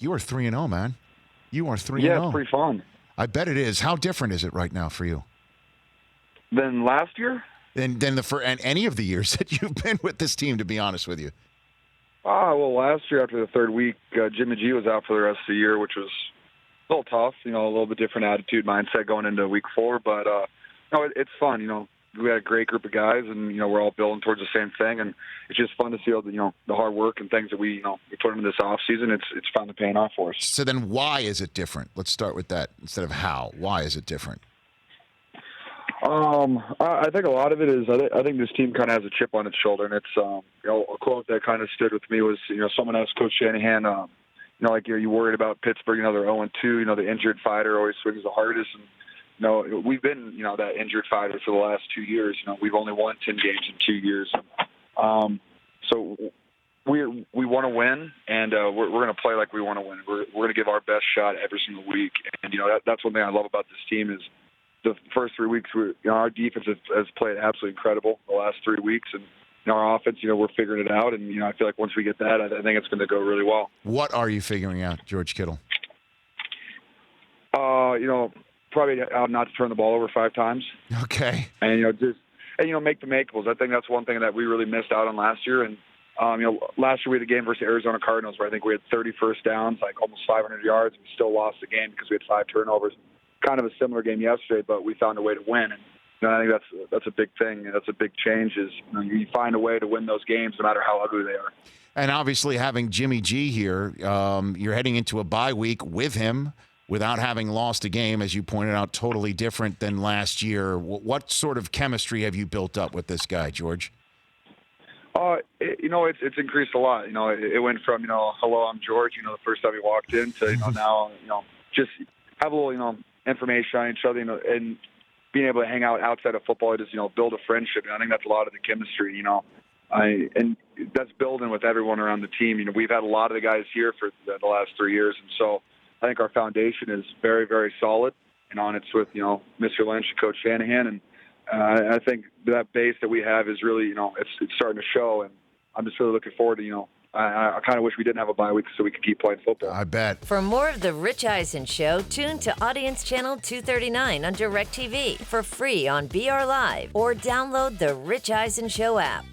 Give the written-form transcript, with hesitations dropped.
You are 3-0, man. You are 3-0. Yeah, it's pretty fun. I bet it is. How different is it right now for you? Then last year? And any of the years that you've been with this team, to be honest with you. Well, last year after the third week, Jimmy G was out for the rest of the year, which was a little tough. A little bit different attitude, mindset going into week 4. But it's fun. We had a great group of guys, and we're all building towards the same thing. And it's just fun to see all the hard work and things that we put into this off season. It's finally paying off for us. So then, why is it different? Let's start with that instead of how. Why is it different? I think a lot of it is I think this team kind of has a chip on its shoulder, and it's a quote that kind of stood with me was someone asked Coach Shanahan, like you worried about Pittsburgh, they're 0-2, the injured fighter always swings the hardest, and we've been that injured fighter for the last 2 years. We've only won 10 games in 2 years, so we want to win, and we're going to play like we want to win. We're going to give our best shot every single week, and that's one thing I love about this team is. The first 3 weeks, our defense has played absolutely incredible the last 3 weeks, and our offense, we're figuring it out, and I feel like once we get that, I think it's going to go really well. What are you figuring out, George Kittle? Probably not to turn the ball over 5 times. Okay. And make the makeables. I think that's one thing that we really missed out on last year, and last year we had a game versus Arizona Cardinals where I think we had 30 first downs, like almost 500 yards, and we still lost the game because we had 5 turnovers. Kind of a similar game yesterday, but we found a way to win. And I think that's a big thing. That's a big change is you find a way to win those games no matter how ugly they are. And obviously having Jimmy G here, you're heading into a bye week with him without having lost a game, as you pointed out, totally different than last year. What sort of chemistry have you built up with this guy, George? It's increased a lot. It went from, hello, I'm George, the first time he walked in to, now, just have a little, information on each other, and being able to hang out outside of football, just build a friendship. And I think that's a lot of the chemistry. And that's building with everyone around the team. We've had a lot of the guys here for the last 3 years, and so I think our foundation is very, very solid. And it's with Mr. Lynch and Coach Shanahan, and I think that base that we have is really it's starting to show, and I'm just really looking forward to I kind of wish we didn't have a bye week so we could keep playing football. I bet. For more of The Rich Eisen Show, tune to Audience Channel 239 on DirecTV for free on BR Live or download the Rich Eisen Show app.